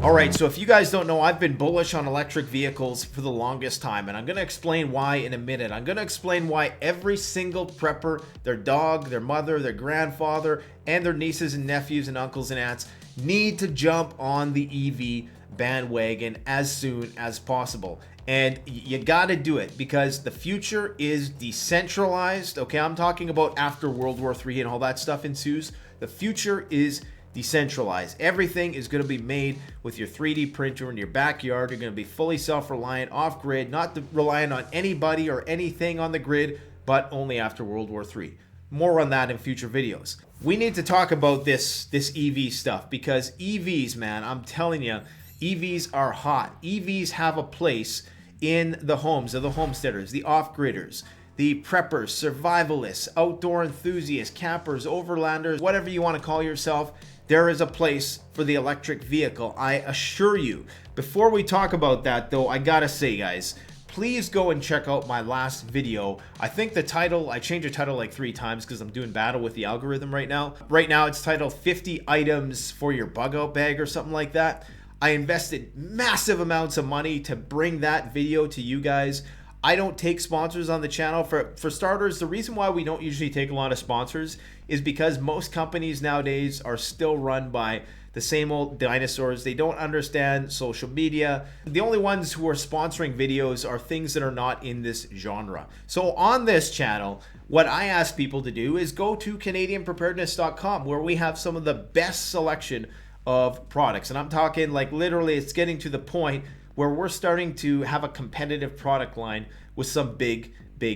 All right, so if you guys don't know, I've been bullish on electric vehicles for the longest time, and I'm going to explain why in a minute. I'm going to explain why every single prepper, their dog, their mother, their grandfather, and their nieces and nephews and uncles and aunts need to jump on the EV bandwagon as soon as possible. And you got to do it because the future is decentralized. Okay, I'm talking about after World War III and all that stuff ensues. The future is decentralized. Everything is going to be made with your 3D printer in your backyard. You're going to be fully self-reliant, off-grid, not reliant on anybody or anything on the grid, but only after World War III. More on that in future videos. We need to talk about this EV stuff because EVs, man, I'm telling you, EVs are hot. EVs have a place in the homes of the homesteaders, the off-gridders, the preppers, survivalists, outdoor enthusiasts, campers, overlanders, whatever you want to call yourself. There is a place for the electric vehicle, I assure you. Before we talk about that though, I gotta say guys, please go and check out my last video. I think the title, I changed the title like 3 times because I'm doing battle with the algorithm right now. Right now it's titled 50 items for your bug out bag or something like that. I invested massive amounts of money to bring that video to you guys. I don't take sponsors on the channel. For starters, the reason why we don't usually take a lot of sponsors is because most companies nowadays are still run by the same old dinosaurs. They don't understand social media. The only ones who are sponsoring videos are things that are not in this genre. So on this channel, what I ask people to do is go to CanadianPreparedness.com where we have some of the best selection of products. And I'm talking like literally it's getting to the point where we're starting to have a competitive product line with some big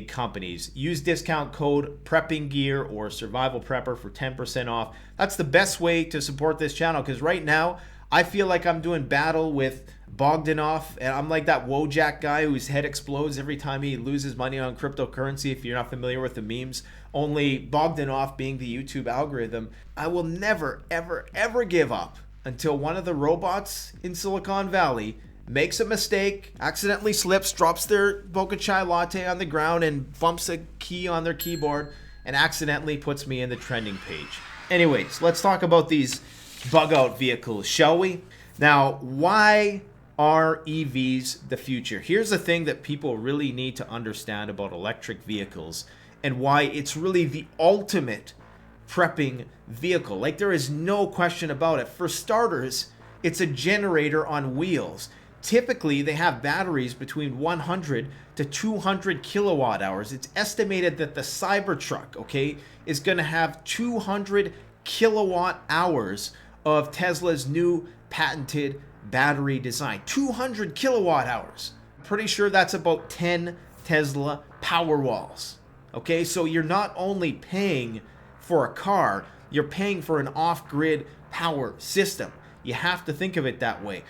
companies. Use discount code prepping gear or survival prepper for 10% off. That's the best way to support this channel because right now I feel like I'm doing battle with Bogdanov and I'm like that Wojak guy whose head explodes every time he loses money on cryptocurrency. If you're not familiar with the memes, only Bogdanov being the YouTube algorithm. I will never ever give up until one of the robots in Silicon Valley makes a mistake, accidentally slips, drops their Boca Chai latte on the ground and bumps a key on their keyboard and accidentally puts me in the trending page. Anyways, let's talk about these bug out vehicles, shall we? Now, why are EVs the future? Here's the thing that people really need to understand about electric vehicles and why it's really the ultimate prepping vehicle. Like there is no question about it. For starters, it's a generator on wheels. Typically, they have batteries between 100 to 200 kilowatt hours. It's estimated that the Cybertruck, okay, is going to have 200 kilowatt hours of Tesla's new patented battery design. 200 kilowatt hours. Pretty sure that's about 10 Tesla Powerwalls. Okay, so you're not only paying for a car, you're paying for an off-grid power system. You have to think of it that way.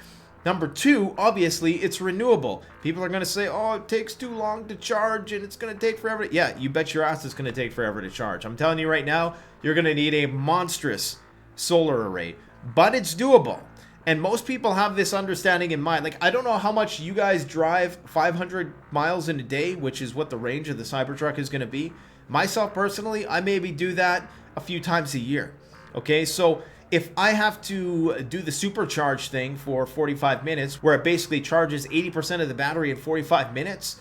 Number 2, obviously, it's renewable. People are going to say, oh, it takes too long to charge and it's going to take forever. Yeah, you bet your ass it's going to take forever to charge. I'm telling you right now, you're going to need a monstrous solar array, but it's doable. And most people have this understanding in mind. Like, I don't know how much you guys drive 500 miles in a day, which is what the range of the Cybertruck is going to be. Myself personally, I maybe do that a few times a year. Okay, so if I have to do the supercharge thing for 45 minutes, where it basically charges 80% of the battery in 45 minutes,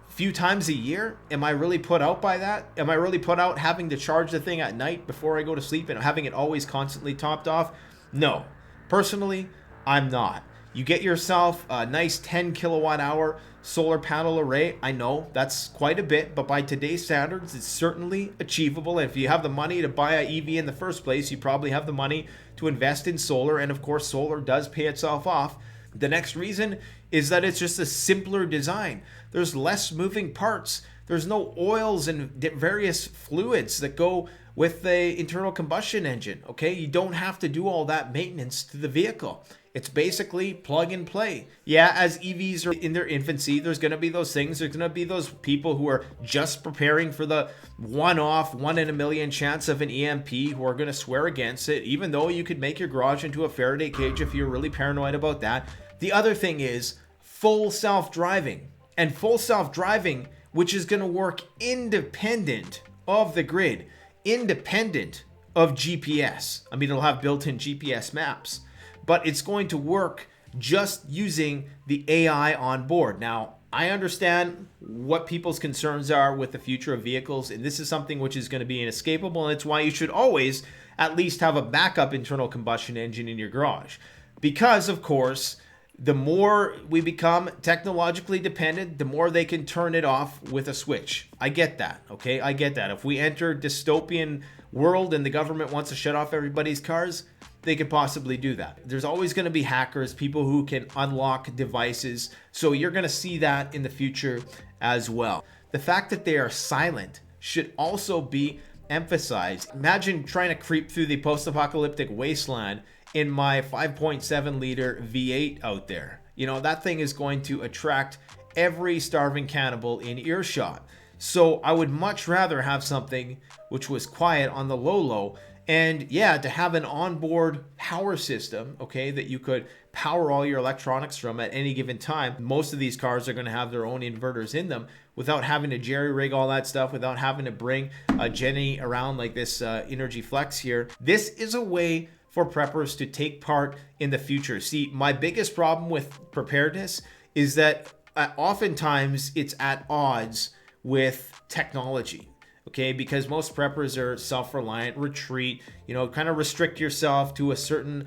a few times a year, am I really put out by that? Am I really put out having to charge the thing at night before I go to sleep and having it always constantly topped off? No. Personally, I'm not. You get yourself a nice 10 kilowatt hour solar panel array. I know that's quite a bit, but by today's standards, it's certainly achievable. And if you have the money to buy an EV in the first place, you probably have the money to invest in solar. And of course, solar does pay itself off. The next reason is that it's just a simpler design. There's less moving parts. There's no oils and various fluids that go with the internal combustion engine. Okay, you don't have to do all that maintenance to the vehicle. It's basically plug and play. Yeah, as EVs are in their infancy, there's going to be those things. There's going to be those people who are just preparing for the one-off, 1 in a million chance of an EMP who are going to swear against it, even though you could make your garage into a Faraday cage if you're really paranoid about that. The other thing is full self-driving. And full self-driving, which is going to work independent of the grid, independent of GPS. I mean, it'll have built-in GPS maps, but it's going to work just using the AI on board. Now, I understand what people's concerns are with the future of vehicles, and this is something which is going to be inescapable, and it's why you should always at least have a backup internal combustion engine in your garage. Because, of course, the more we become technologically dependent, the more they can turn it off with a switch. I get that, okay? I get that. If we enter dystopian world and the government wants to shut off everybody's cars, they could possibly do that. There's always going to be hackers, people who can unlock devices. So you're going to see that in the future as well. The fact that they are silent should also be emphasized. Imagine trying to creep through the post-apocalyptic wasteland in my 5.7 liter V8 out there. You know, that thing is going to attract every starving cannibal in earshot. So I would much rather have something which was quiet on the low. And yeah, to have an onboard power system, okay, that you could power all your electronics from at any given time. Most of these cars are going to have their own inverters in them without having to jerry rig all that stuff, without having to bring a Jenny around like this Inergy Flex here. This is a way for preppers to take part in the future. See, my biggest problem with preparedness is that oftentimes it's at odds with technology. Okay, because most preppers are self-reliant, retreat, you know, kind of restrict yourself to a certain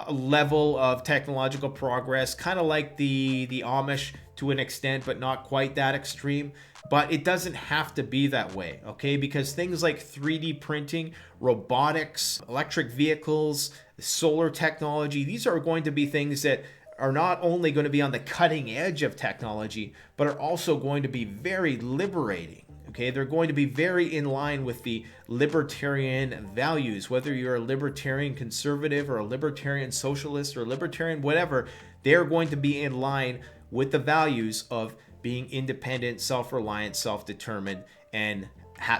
level of technological progress, kind of like the Amish to an extent, but not quite that extreme. But it doesn't have to be that way, okay? Because things like 3D printing, robotics, electric vehicles, solar technology, these are going to be things that are not only going to be on the cutting edge of technology, but are also going to be very liberating. Okay, they're going to be very in line with the libertarian values. Whether you're a libertarian conservative or a libertarian socialist or a libertarian whatever, they're going to be in line with the values of being independent, self-reliant, self-determined, and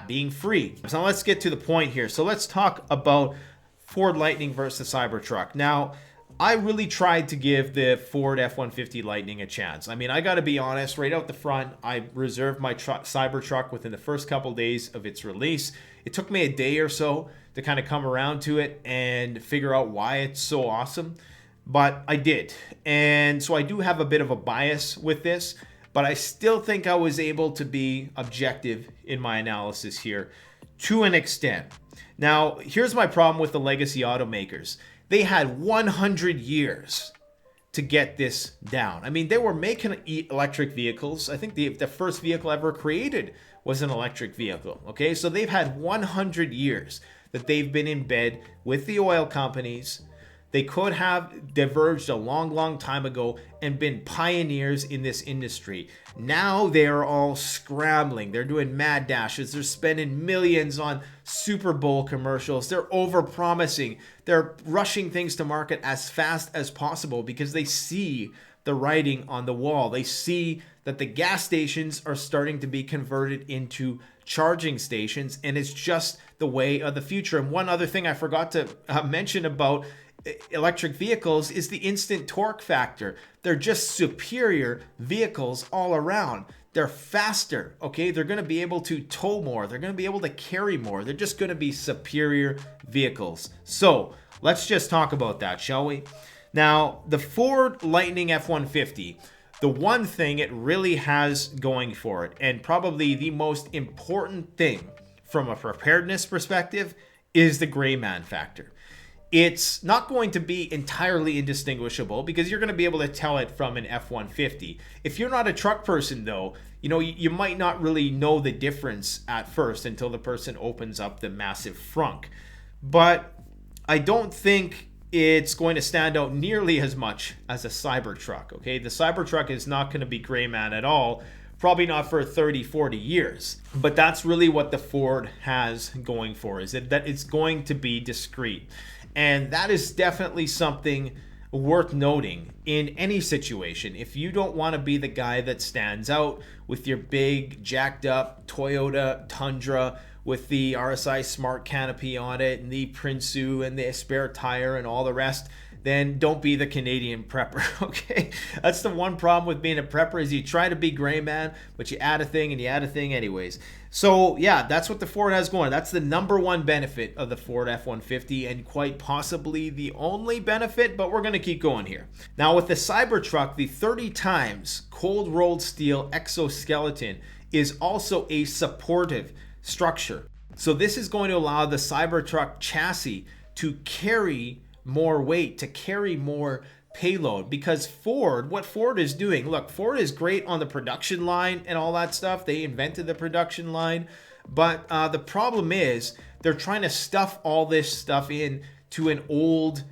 being free. So let's get to the point here. So let's talk about Ford Lightning versus Cybertruck. Now, I really tried to give the Ford F-150 Lightning a chance. I mean, I got to be honest, right out the front, I reserved my Cybertruck within the first couple days of its release. It took me a day or so to kind of come around to it and figure out why it's so awesome, but I did. And so I do have a bit of a bias with this, but I still think I was able to be objective in my analysis here to an extent. Now, here's my problem with the legacy automakers. They had 100 years to get this down. I mean, they were making electric vehicles. I think the first vehicle ever created was an electric vehicle. Okay, so they've had 100 years that they've been in bed with the oil companies. They could have diverged a long time ago and been pioneers in this industry. Now they're all scrambling. They're doing mad dashes. They're spending millions on Super Bowl commercials. They're over-promising. They're rushing things to market as fast as possible because they see the writing on the wall. They see that the gas stations are starting to be converted into charging stations, and it's just the way of the future. And one other thing I forgot to mention about electric vehicles is the instant torque factor. They're just superior vehicles all around. They're faster, okay? They're going to be able to tow more. They're going to be able to carry more. They're just going to be superior vehicles. So let's just talk about that, shall we? Now, the Ford Lightning F-150, the one thing it really has going for it, and probably the most important thing from a preparedness perspective, is the gray man factor. It's not going to be entirely indistinguishable because you're going to be able to tell it from an F-150. If you're not a truck person, though, you know, you might not really know the difference at first until the person opens up the massive frunk. But I don't think it's going to stand out nearly as much as a Cybertruck, okay? The Cybertruck is not going to be gray man at all, probably not for 30, 40 years. But that's really what the Ford has going for, is that it's going to be discreet. And that is definitely something worth noting in any situation. If you don't want to be the guy that stands out with your big jacked up Toyota Tundra with the RSI Smart Canopy on it and the Prinsu and the spare tire and all the rest, then don't be the Canadian prepper, okay? That's the one problem with being a prepper is you try to be gray man, but you add a thing and you add a thing anyways. So yeah, that's what the Ford has going. That's the number one benefit of the Ford F-150 and quite possibly the only benefit, but we're gonna keep going here. Now with the Cybertruck, the 30 times cold rolled steel exoskeleton is also a supportive structure. So this is going to allow the Cybertruck chassis to carry more weight, to carry more payload, because what Ford is doing, look, Ford is great on the production line and all that stuff. They invented the production line, but the problem is they're trying to stuff all this stuff in to an old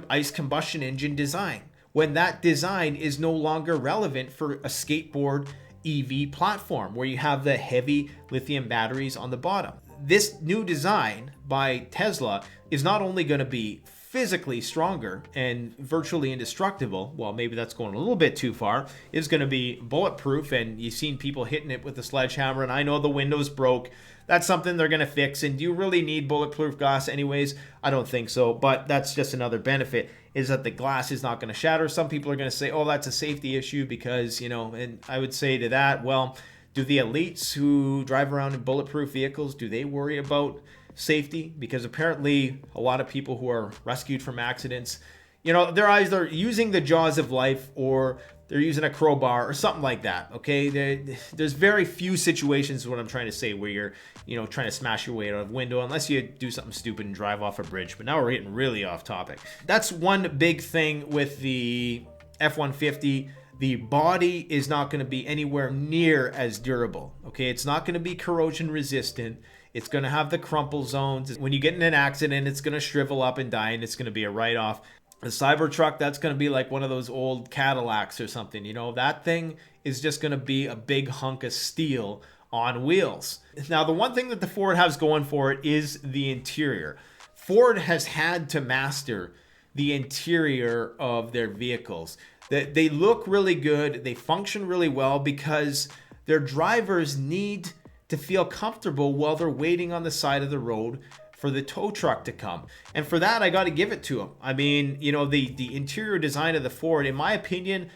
ICE combustion engine design, when that design is no longer relevant for a skateboard EV platform where you have the heavy lithium batteries on the bottom. This new design by Tesla is not only going to be physically stronger and virtually indestructible, well, maybe that's going a little bit too far, is going to be bulletproof, and you've seen people hitting it with a sledgehammer, and I know the windows broke. That's something they're going to fix, and do you really need bulletproof glass anyways? I don't think so, but that's just another benefit, is that the glass is not going to shatter. Some people are going to say, oh, that's a safety issue because, and I would say to that, well, do the elites who drive around in bulletproof vehicles, do they worry about safety? Because apparently a lot of people who are rescued from accidents, they're either using the jaws of life or they're using a crowbar or something like that, okay? There's very few situations, what I'm trying to say, where you're, trying to smash your way out of a window, unless you do something stupid and drive off a bridge. But now we're getting really off topic. That's one big thing with the F-150. The body is not going to be anywhere near as durable, okay? It's not going to be corrosion resistant. It's going to have the crumple zones. When you get in an accident, it's going to shrivel up and die, and it's going to be a write-off. The Cybertruck, that's going to be like one of those old Cadillacs or something. That thing is just going to be a big hunk of steel on wheels. Now, the one thing that the Ford has going for it is the interior. Ford has had to master the interior of their vehicles. They look really good. They function really well because their drivers need to feel comfortable while they're waiting on the side of the road for the tow truck to come. And for that, I got to give it to them. I mean, the interior design of the Ford, in my opinion,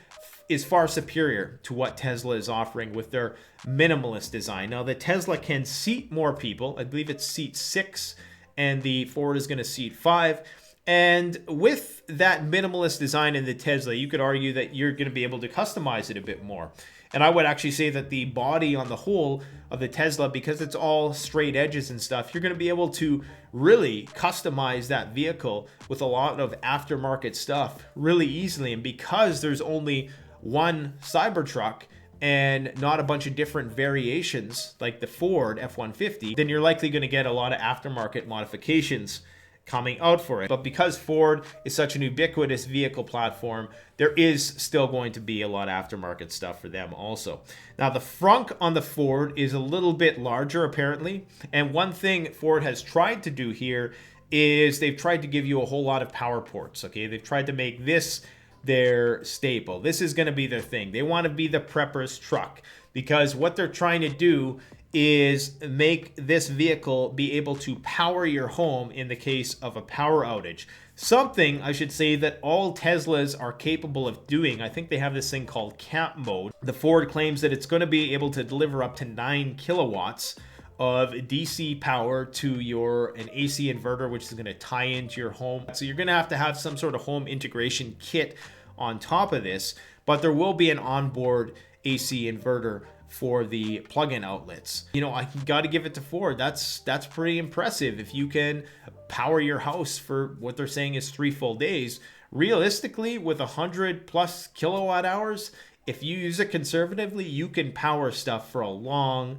is far superior to what Tesla is offering with their minimalist design. Now, the Tesla can seat more people. I believe it's seat 6, and the Ford is going to seat 5. And with that minimalist design in the Tesla, you could argue that you're going to be able to customize it a bit more. And I would actually say that the body on the whole of the Tesla, because it's all straight edges and stuff, you're going to be able to really customize that vehicle with a lot of aftermarket stuff really easily. And because there's only one Cybertruck and not a bunch of different variations like the Ford F-150, then you're likely going to get a lot of aftermarket modifications coming out for it. But because Ford is such an ubiquitous vehicle platform, there is still going to be a lot of aftermarket stuff for them also. Now, the frunk on the Ford is a little bit larger apparently, and one thing Ford has tried to do here is they've tried to give you a whole lot of power ports, okay? They've tried to make this their staple. This is going to be their thing. They want to be the prepper's truck, because what they're trying to do is make this vehicle be able to power your home in the case of a power outage. Something, I should say, that all Teslas are capable of doing. I think they have this thing called camp mode. The Ford claims that it's going to be able to deliver up to 9 kilowatts of DC power to an AC inverter, which is going to tie into your home. So you're going to have some sort of home integration kit on top of this, but there will be an onboard AC inverter for the plug-in outlets. I got to give it to Ford. That's pretty impressive. If you can power your house for what they're saying is 3 full days, realistically, with 100 plus kilowatt hours, if you use it conservatively, you can power stuff for a long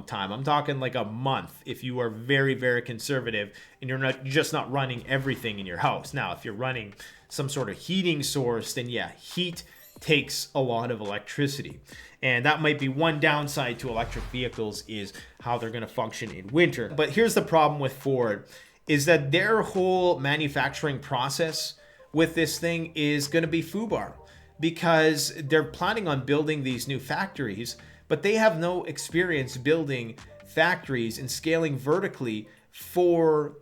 time. I'm talking like a month if you are very, very conservative and you're not running everything in your house. Now, if you're running some sort of heating source, then yeah, heat takes a lot of electricity. And that might be one downside to electric vehicles, is how they're going to function in winter. But here's the problem with Ford, is that their whole manufacturing process with this thing is going to be FUBAR, because they're planning on building these new factories, but they have no experience building factories and scaling vertically for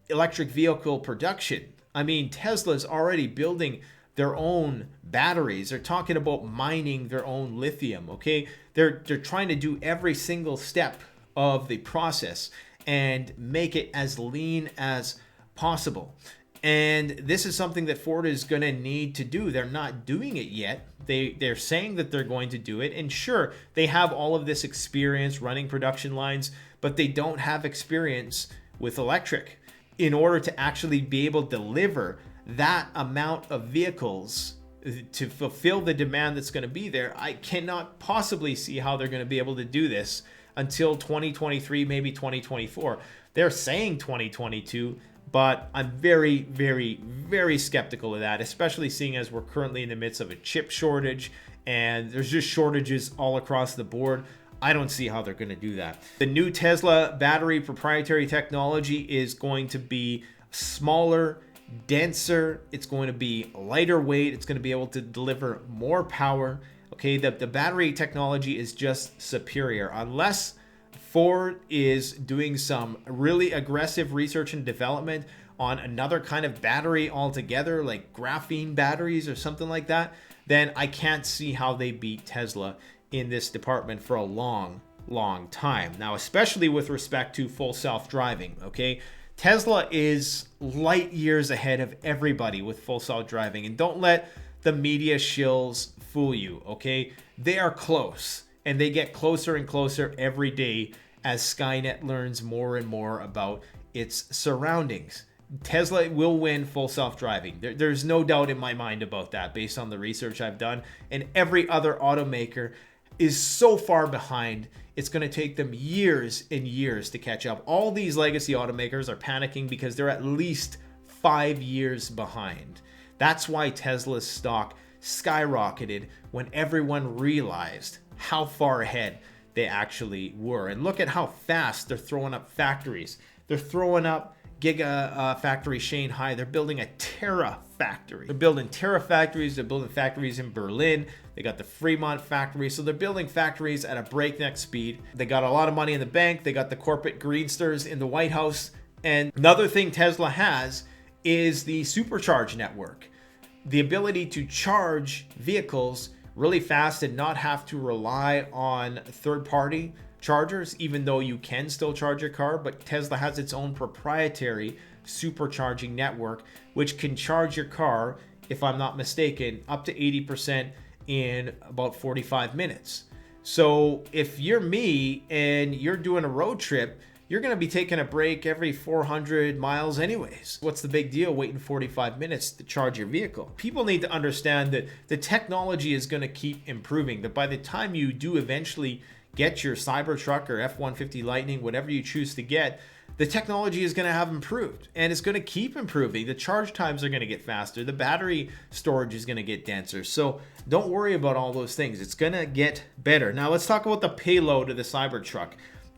electric vehicle production. I mean, Tesla's already building their own batteries. They're talking about mining their own lithium, okay? They're trying to do every single step of the process and make it as lean as possible. And this is something that Ford is going to need to do. They're not doing it yet. They're saying that they're going to do it. And sure, they have all of this experience running production lines, but they don't have experience with electric. In order to actually be able to deliver that amount of vehicles to fulfill the demand that's going to be there, I cannot possibly see how they're going to be able to do this until 2023, maybe 2024. They're saying 2022, but I'm very, very, very skeptical of that, especially seeing as we're currently in the midst of a chip shortage and there's just shortages all across the board. I don't see how they're going to do that. The new Tesla battery proprietary technology is going to be smaller, denser. It's going to be lighter weight. It's going to be able to deliver more power. Okay, the battery technology is just superior. Unless Ford is doing some really aggressive research and development on another kind of battery altogether, like graphene batteries or something like that, then I can't see how they beat Tesla in this department for a long time. Now, especially with respect to full self-driving, okay? Tesla is light years ahead of everybody with full self-driving, and don't let the media shills fool you, okay? They are close, and they get closer and closer every day as Skynet learns more and more about its surroundings. Tesla will win full self-driving. There's no doubt in my mind about that based on the research I've done, and every other automaker is so far behind. It's going to take them years and years to catch up. All these legacy automakers are panicking because they're at least 5 years behind. That's why Tesla's stock skyrocketed when everyone realized how far ahead they actually were. And look at how fast they're throwing up factories. They're throwing up Giga factory Shanghai. They're building a Terra factory. They're building Terra factories. They're building factories in Berlin. They got the Fremont factory. So they're building factories at a breakneck speed. They got a lot of money in the bank. They got the corporate greensters in the White House. And another thing Tesla has is the supercharge network. The ability to charge vehicles really fast and not have to rely on third-party chargers, even though you can still charge your car. But Tesla has its own proprietary supercharging network, which can charge your car, if I'm not mistaken, up to 80% in about 45 minutes. So if you're me and you're doing a road trip, you're going to be taking a break every 400 miles anyways. What's the big deal waiting 45 minutes to charge your vehicle? People need to understand that the technology is going to keep improving, that by the time you do eventually get your Cybertruck or F-150 Lightning, whatever you choose to get, the technology is going to have improved, and it's going to keep improving. The charge times are going to get faster. The battery storage is going to get denser. So don't worry about all those things. It's going to get better. Now let's talk about the payload of the Cybertruck.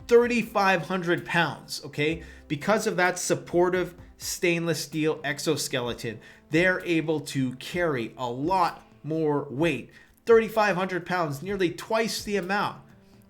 3,500 pounds, okay? Because of that supportive stainless steel exoskeleton, they're able to carry a lot more weight. 3,500 pounds, nearly twice the amount.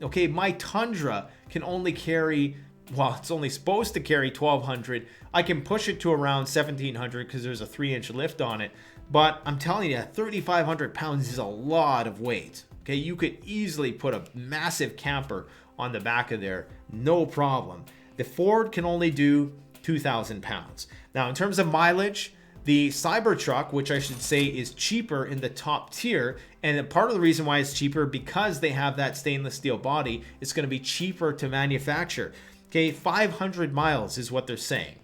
Okay, my Tundra can only carry, well, it's only supposed to carry 1,200. I can push it to around 1,700 because there's a 3-inch lift on it. But I'm telling you, 3,500 pounds is a lot of weight. Okay, you could easily put a massive camper on the back of there, no problem. The Ford can only do 2,000 pounds. Now, in terms of mileage, the Cybertruck, which I should say is cheaper in the top tier, and part of the reason why it's cheaper because they have that stainless steel body, it's going to be cheaper to manufacture. Okay, 500 miles is what they're saying.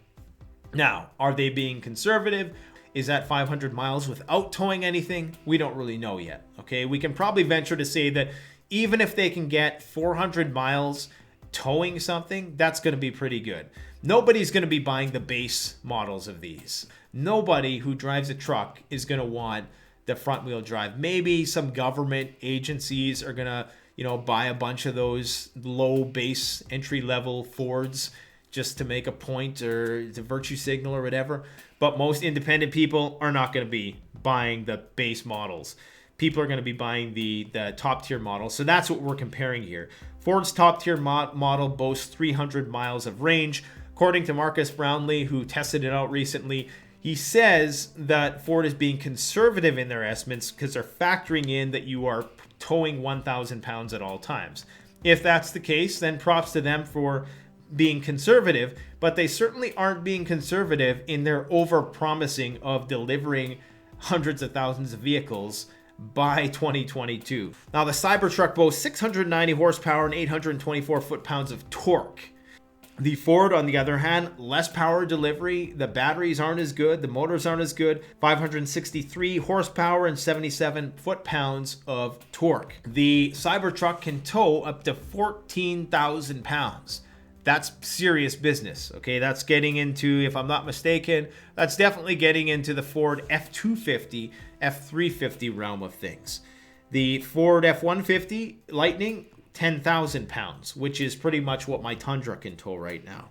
Now, are they being conservative? Is that 500 miles without towing anything? We don't really know yet. Okay, we can probably venture to say that even if they can get 400 miles towing something, that's going to be pretty good. Nobody's going to be buying the base models of these. Nobody who drives a truck is going to want the front wheel drive. Maybe some government agencies are going to, buy a bunch of those low base entry level Fords just to make a point or to virtue signal or whatever. But most independent people are not going to be buying the base models. People are going to be buying the top tier model. So that's what we're comparing here. Ford's top tier model boasts 300 miles of range. According to Marcus Brownlee, who tested it out recently, He says that Ford is being conservative in their estimates because they're factoring in that you are towing 1,000 pounds at all times. If that's the case, then props to them for being conservative, but they certainly aren't being conservative in their over-promising of delivering hundreds of thousands of vehicles by 2022. Now, the Cybertruck boasts 690 horsepower and 824 foot-pounds of torque. The Ford, on the other hand, less power delivery. The batteries aren't as good. The motors aren't as good. 563 horsepower and 77 foot-pounds of torque. The Cybertruck can tow up to 14,000 pounds. That's serious business, okay? That's getting into, if I'm not mistaken, that's definitely getting into the Ford F250, F350 realm of things. The Ford F150 Lightning, 10,000 pounds, which is pretty much what my Tundra can tow right now.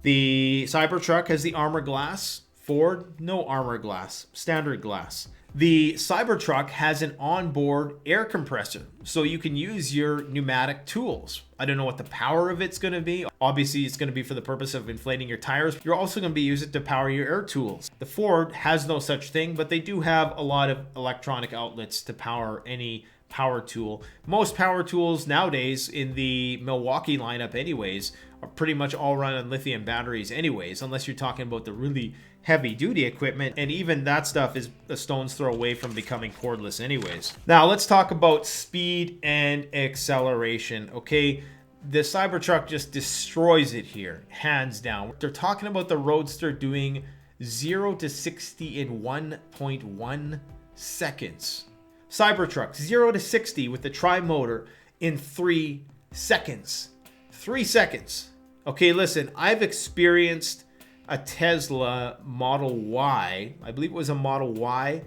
The Cybertruck has the armor glass. Ford, no armor glass, standard glass. The Cybertruck has an onboard air compressor, so you can use your pneumatic tools. I don't know what the power of it's going to be. Obviously, it's going to be for the purpose of inflating your tires. You're also going to be using it to power your air tools. The Ford has no such thing, but they do have a lot of electronic outlets to power any power tool. Most power tools nowadays in the Milwaukee lineup anyways are pretty much all run on lithium batteries anyways, unless you're talking about the really heavy duty equipment, and even that stuff is a stone's throw away from becoming cordless anyways. Now let's talk about speed and acceleration. Okay, the Cybertruck just destroys it here, hands down. They're talking about the Roadster doing 0 to 60 in 1.1 seconds. Cybertruck 0 to 60 with the tri-motor in 3 seconds. 3 seconds. Okay, listen, I've experienced a Tesla Model Y. I believe it was a Model Y.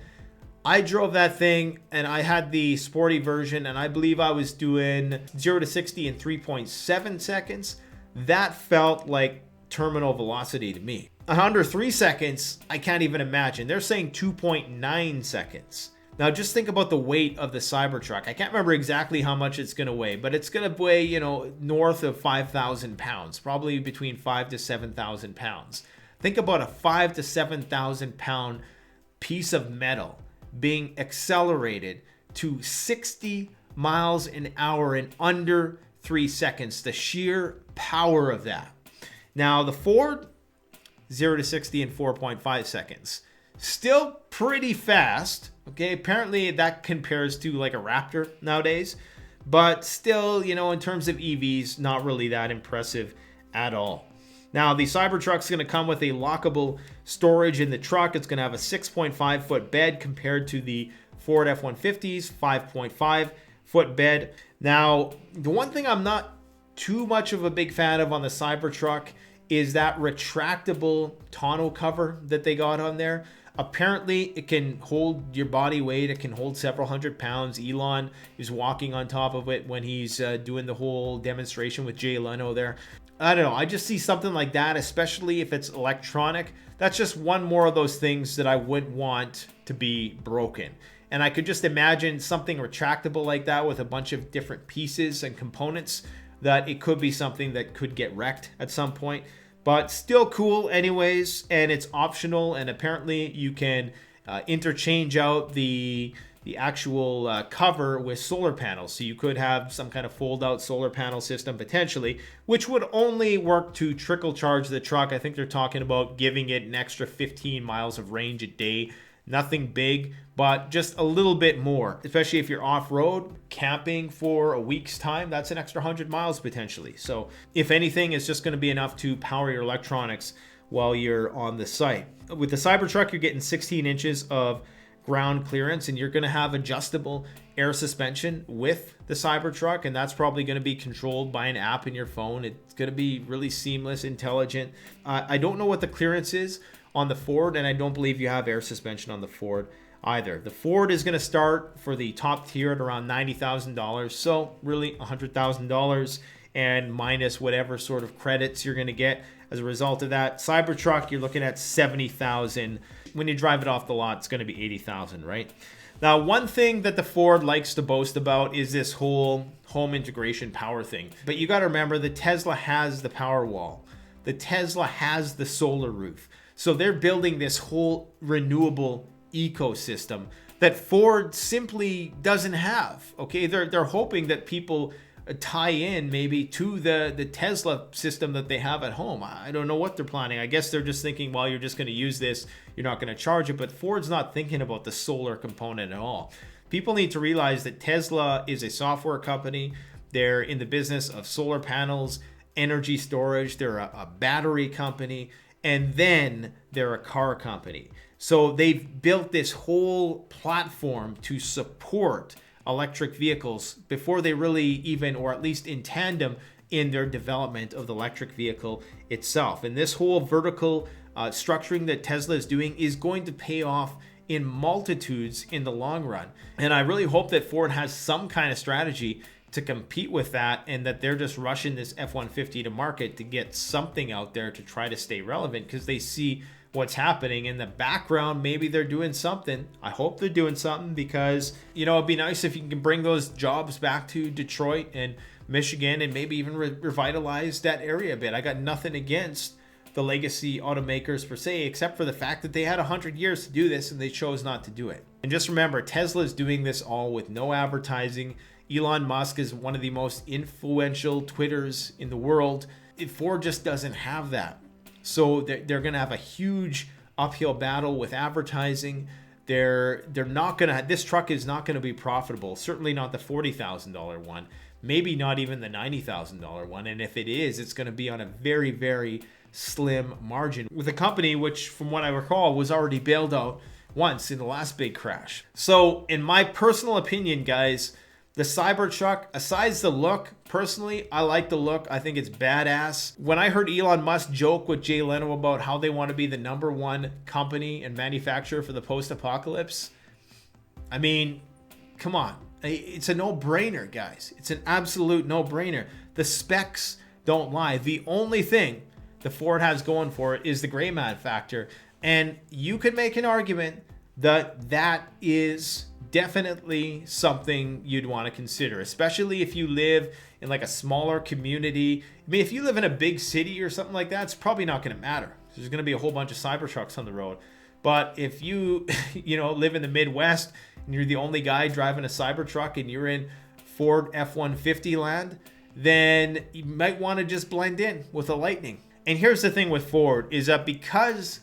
I drove that thing and I had the sporty version, and I believe I was doing 0 to 60 in 3.7 seconds. That felt like terminal velocity to me. Under 3 seconds, I can't even imagine. They're saying 2.9 seconds. Now, just think about the weight of the Cybertruck. I can't remember exactly how much it's going to weigh, but it's going to weigh, you know, north of 5,000 pounds, probably between 5,000 to 7,000 pounds. Think about a 5,000 to 7,000 pound piece of metal being accelerated to 60 miles an hour in under 3 seconds. The sheer power of that. Now, the Ford, 0 to 60 in 4.5 seconds. Still pretty fast. Okay, apparently that compares to like a Raptor nowadays, but still, you know, in terms of EVs, not really that impressive at all. Now, the Cybertruck's going to come with a lockable storage in the truck. It's going to have a 6.5 foot bed compared to the Ford F-150's 5.5 foot bed. Now, the one thing I'm not too much of a big fan of on the Cybertruck is that retractable tonneau cover that they got on there. Apparently, it can hold your body weight. It can hold several hundred pounds. Elon is walking on top of it when he's doing the whole demonstration with Jay Leno there. I don't know. I just see something like that, especially if it's electronic. That's just one more of those things that I wouldn't want to be broken. And I could just imagine something retractable like that with a bunch of different pieces and components, that it could be something that could get wrecked at some point. But still cool anyways, and it's optional, and apparently you can interchange out the actual cover with solar panels. So you could have some kind of fold-out solar panel system potentially, which would only work to trickle charge the truck. I think they're talking about giving it an extra 15 miles of range a day. Nothing big, but just a little bit more, especially if you're off-road camping for a week's time. That's an extra 100 miles potentially. So if anything, it's just going to be enough to power your electronics while you're on the site. With the Cybertruck, you're getting 16 inches of ground clearance, and you're going to have adjustable air suspension with the Cybertruck, and that's probably going to be controlled by an app in your phone. It's going to be really seamless, intelligent. I don't know what the clearance is on the Ford, and I don't believe you have air suspension on the Ford either. The Ford is going to start for the top tier at around $90,000, so really $100,000 and minus whatever sort of credits you're going to get as a result of that. Cybertruck, you're looking at $70,000. When you drive it off the lot, it's going to be $80,000, right? Now, one thing that the Ford likes to boast about is this whole home integration power thing. But you got to remember, the Tesla has the power wall. The Tesla has the solar roof. So they're building this whole renewable ecosystem that Ford simply doesn't have. Okay, they're hoping that people tie in maybe to the Tesla system that they have at home. I don't know what they're planning. I guess they're just thinking, well, you're just going to use this, you're not going to charge it. But Ford's not thinking about the solar component at all. People need to realize that Tesla is a software company. They're in the business of solar panels, energy storage. They're a battery company, and then they're a car company. So they've built this whole platform to support electric vehicles before they really even, or at least in tandem, in their development of the electric vehicle itself. And this whole vertical structuring that Tesla is doing is going to pay off in multitudes in the long run. And I really hope that Ford has some kind of strategy to compete with that, and that they're just rushing this F-150 to market to get something out there to try to stay relevant, because they see what's happening in the background. Maybe they're doing something. I hope they're doing something, because, you know, it'd be nice if you can bring those jobs back to Detroit and Michigan, and maybe even revitalize that area a bit. I got nothing against the legacy automakers per se, except for the fact that they had 100 years to do this and they chose not to do it. And just remember, Tesla is doing this all with no advertising. Elon Musk is one of the most influential Twitters in the world. Ford just doesn't have that. So they're going to have a huge uphill battle with advertising. They're not going to, this truck is not going to be profitable. Certainly not the $40,000 one. Maybe not even the $90,000 one. And if it is, it's going to be on a very, very slim margin with a company which, from what I recall, was already bailed out once in the last big crash. So in my personal opinion, guys, the Cybertruck, aside the look, personally, I like the look. I think it's badass. When I heard Elon Musk joke with Jay Leno about how they want to be the #1 company and manufacturer for the post-apocalypse, I mean, come on. It's a no-brainer, guys. It's an absolute no-brainer. The specs don't lie. The only thing the Ford has going for it is the gray man factor. And you could make an argument that that is definitely something you'd want to consider, especially if you live in like a smaller community. I mean, if you live in a big city or something like that, it's probably not going to matter. There's going to be a whole bunch of Cybertrucks on the road. But if you, live in the Midwest and you're the only guy driving a Cybertruck and you're in Ford F-150 land, then you might want to just blend in with a Lightning. And here's the thing with Ford is that because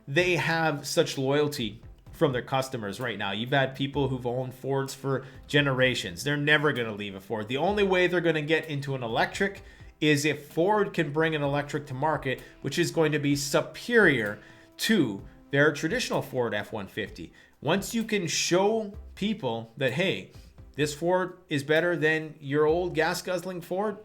they have such loyalty from their customers right now. You've had people who've owned Fords for generations. They're never going to leave a Ford. The only way they're going to get into an electric is if Ford can bring an electric to market, which is going to be superior to their traditional Ford F-150. Once you can show people that, hey, this Ford is better than your old gas-guzzling Ford,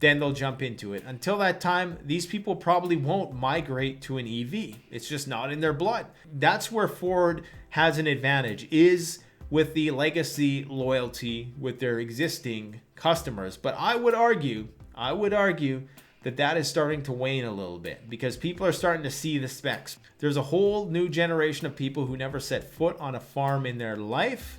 then they'll jump into it. Until that time, these people probably won't migrate to an EV. It's just not in their blood. That's where Ford has an advantage, is with the legacy loyalty with their existing customers. But I would argue that that is starting to wane a little bit because people are starting to see the specs. There's a whole new generation of people who never set foot on a farm in their life,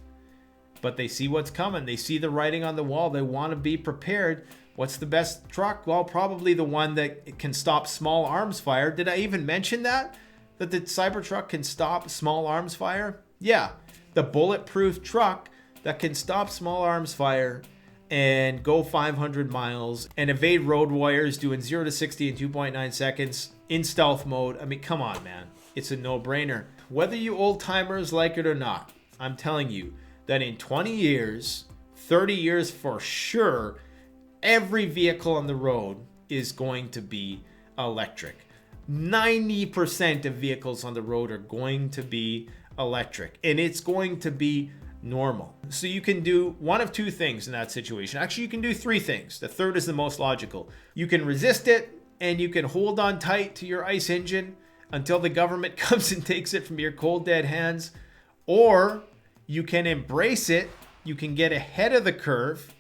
but they see what's coming. They see the writing on the wall. They want to be prepared. What's the best truck? Well, probably the one that can stop small arms fire. Did I even mention that? That the Cybertruck can stop small arms fire? Yeah, the bulletproof truck that can stop small arms fire and go 500 miles and evade road wires doing 0 to 60 in 2.9 seconds in stealth mode. I mean, come on, man. It's a no-brainer. Whether you old-timers like it or not, I'm telling you that in 20 years, 30 years for sure, every vehicle on the road is going to be electric. 90% of vehicles on the road are going to be electric, and it's going to be normal. So you can do one of two things in that situation. Actually, you can do three things. The third is the most logical. You can resist it, and you can hold on tight to your ICE engine until the government comes and takes it from your cold, dead hands. Or you can embrace it. You can get ahead of the curve.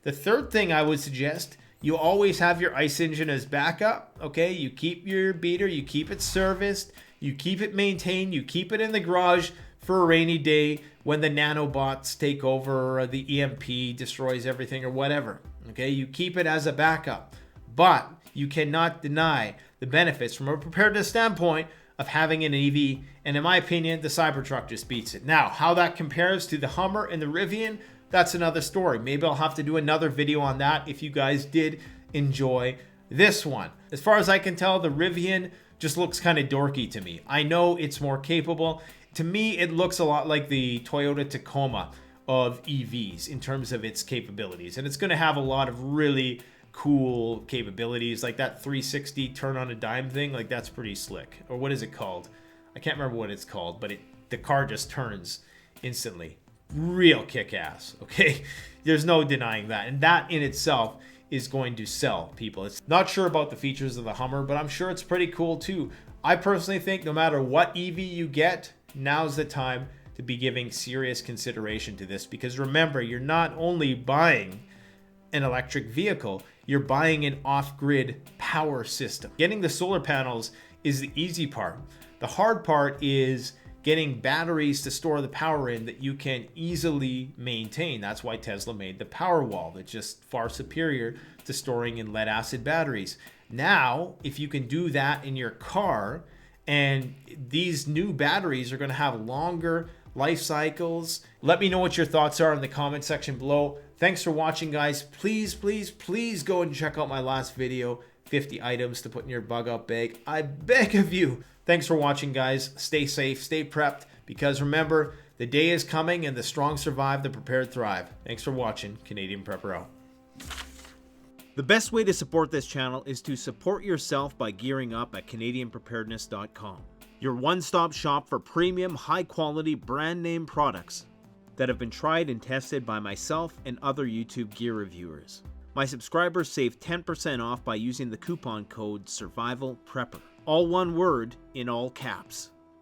The third thing I would suggest, you always have your ICE engine as backup, okay? You keep your beater, you keep it serviced, you keep it maintained, you keep it in the garage for a rainy day when the nanobots take over or the EMP destroys everything or whatever, okay? You keep it as a backup, but you cannot deny the benefits from a preparedness standpoint of having an EV, and in my opinion, the Cybertruck just beats it. Now, how that compares to the Hummer and the Rivian, that's another story. Maybe I'll have to do another video on that if you guys did enjoy this one. As far as I can tell, the Rivian just looks kind of dorky to me. I know it's more capable. To me, it looks a lot like the Toyota Tacoma of EVs in terms of its capabilities. And it's going to have a lot of really cool capabilities, like that 360 turn on a dime thing. Like, that's pretty slick. Or what is it called? I can't remember what it's called, but the car just turns instantly. Real kick-ass, okay? There's no denying that. And that in itself is going to sell people. It's not sure about the features of the Hummer, but I'm sure it's pretty cool too. I personally think no matter what EV you get, now's the time to be giving serious consideration to this, because remember, you're not only buying an electric vehicle, you're buying an off-grid power system. Getting the solar panels is the easy part. The hard part is getting batteries to store the power in that you can easily maintain. That's why Tesla made the Powerwall. That's just far superior to storing in lead acid batteries. Now, if you can do that in your car, and these new batteries are going to have longer life cycles. Let me know what your thoughts are in the comment section below. Thanks for watching, guys. Please, please, please go and check out my last video, 50 items to put in your bug out bag. I beg of you. Thanks for watching, guys. Stay safe, stay prepped, because remember, the day is coming and the strong survive, the prepared thrive. Thanks for watching. Canadian Prepper out. The best way to support this channel is to support yourself by gearing up at CanadianPreparedness.com. Your one-stop shop for premium, high-quality, brand-name products that have been tried and tested by myself and other YouTube gear reviewers. My subscribers save 10% off by using the coupon code SURVIVALPREPPER. All one word in all caps.